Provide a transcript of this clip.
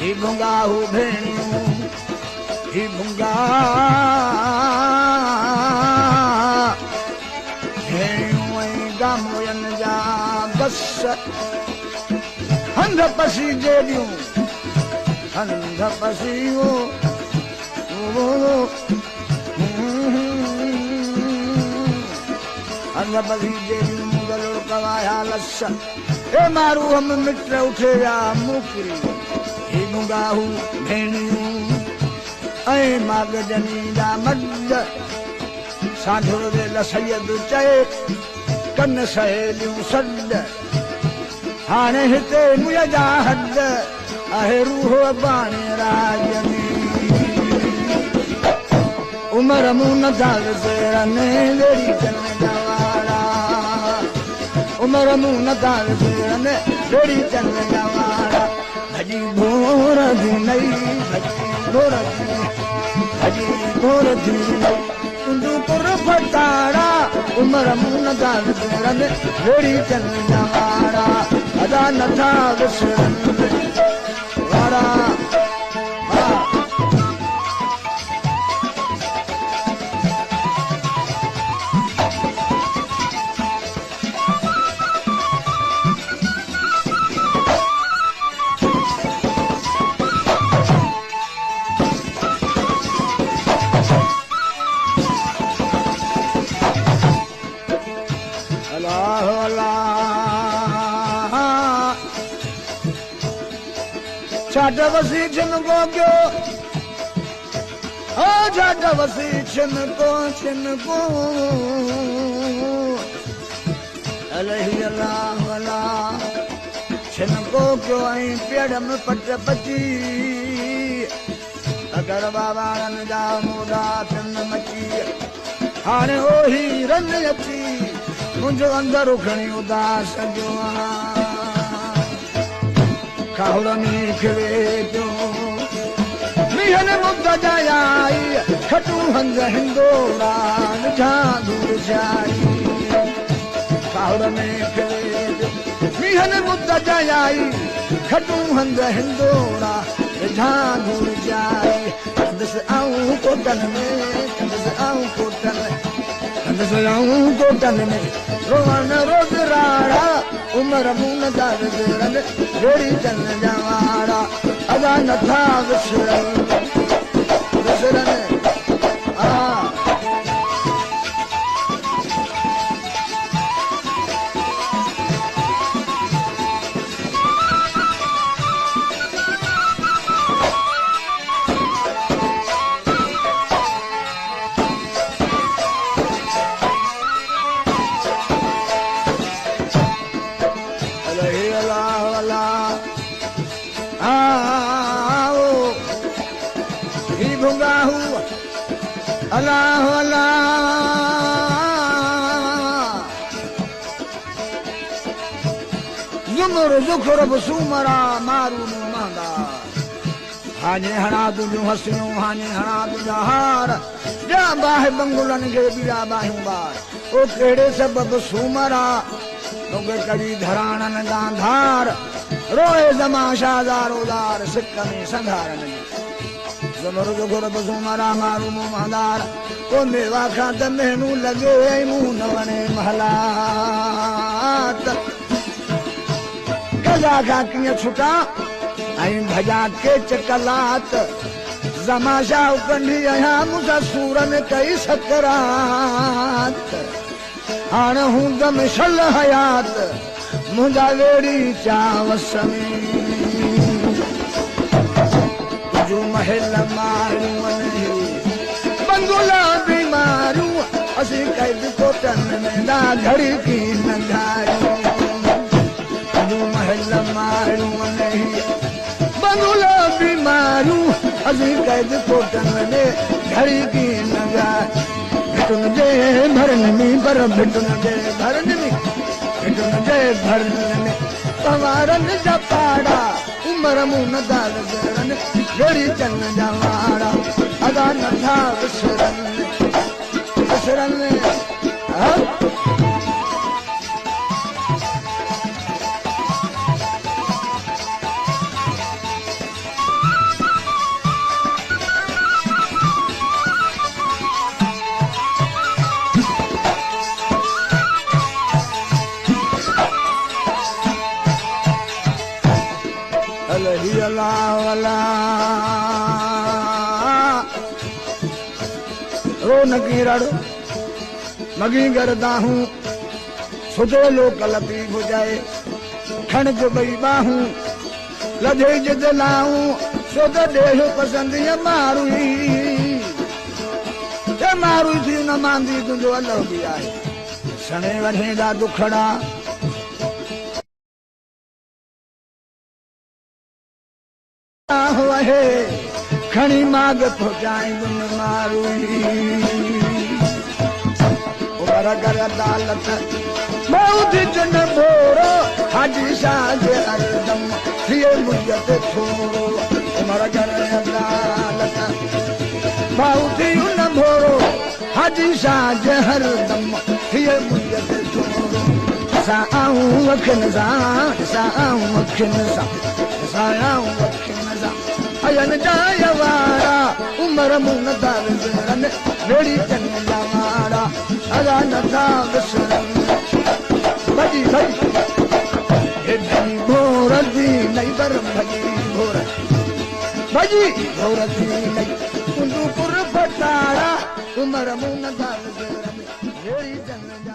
ही भुंगा हू भेणियूं ही भुंगा भेणियूं ऐं गामोयनि जा बस हंध पसी जहिड़ियूं हंध पसियूं हंध पसी जहिड़ियूं गलो कवाया लस ए मारू हम मिट उठे या मुकरी ही भुंगा हू भेणियूं ऐं मागजनी जा मद साधुर दे लसयद चए कन सहेलियूं सॾ हाणे हिते मुंहिंजा जा हद आहे रूह बाणे राज में उमर मूं नथा विसरनि वेड़ी चन जा वारा उमर मूं नथा विसरनि वेड़ी चन जा वारा भॼी भोर थी नई भॼी भोर थी नई तुंहिंजो तुर फटाड़ा उमर मूं नथा विसरनि वेड़ी चन जा वारा अदा नथा विसरनि वारा छाट वसी छिन को गयो ओ छाट वसी छिन को अलही अल्लाह वाला छिन को गयो ऐं पेड़ में पट पची अगर बाबा रन जा मोड़ा पिन मची हाणे ओही रन अची मुंहिंजो अंदर खणी उदास जो खाउड़ में खिले जो मीहन मुद्द जाई खटू हंद हिंदोड़ा निझा दूर जाई खाउड़ में खिले जो मीहन मुद्द जाई खटू हंद हिंदोड़ा निझा दूर जाई कंदस आऊं कोटन में कंदस आऊं कोटन कंदस आऊं कोटन में रोवन रोज राड़ा उमर मूं नथा विसरनि वेड़ी चन जा वारा अदा नथा विसरनि अल्लाह जुमर जुखर बसूमरा मारू मांदा हाने हणा तुझूं हसियूं हाने हणा तुझा हार जा बाहि बंगुलनि खे ॿिया बाहियूं ॿार ओ कहिड़े सबब सूमरा तोखे कड़ी धराणनि गांधार रोए जमाशा दारोदार सिक में संधारनि जुमर जुखर बसूमरा मारू मांदार ओ मेवा खां त मेनू लॻे मूं न वणे महलात गजा खां कीअं छुटा ऐं भॼा के चकलात जमाशा कंढी आहियां मूंसां सूरनि कई सकरात हाणे हूंदम शल हयात मुंहिंजा वेड़ी चावस में तुंहिंजूं महल मारियूं बंगुला बीमारियूं असीं कैद कोटनि में ना घड़ी की नंढारियूं तुंहिंजूं महल मारियूं बंगुला बीमारियूं असीं कैद कोटनि में घड़ी की नंढार भिटुन जे भरन में पर भिटुन जे भरन में भिटुन जे भरन में पवारन जा पाड़ा उमर मूं नथा विसरनि वेड़ी चन जा वारा अदा नथा विसरनि अलही अल्लाह वाला रो नकी रड़ मगी करदा हूँ सुधो लोक लती हो जाए खण जो बई बाहूं लधे जिद लाऊं सुध देह पसंद ये मारू थी न मांदी तुझो अल्लाह भी आए सणे वठेगा दुखड़ा है खणी माग पहुंचाए गुन मारू उमर कर अदालत मौत जन बोरो हाजी साज हरदम थिए मुझत थोरो उमर कर अदालत मौत न बोरो हाजी साज हरदम थिए मुझत थोरो साऊं वखन साऊं वखन साऊं वखन अयन जाय वारा उमर मुन दारन मेरी जन वारा अगा नथा विसरन भजी भई एडी भोर दी नहीं बर भजी भोर भजी भोर दी नहीं कुंदू पुर फटाड़ा उमर मुन दारन मेरी जन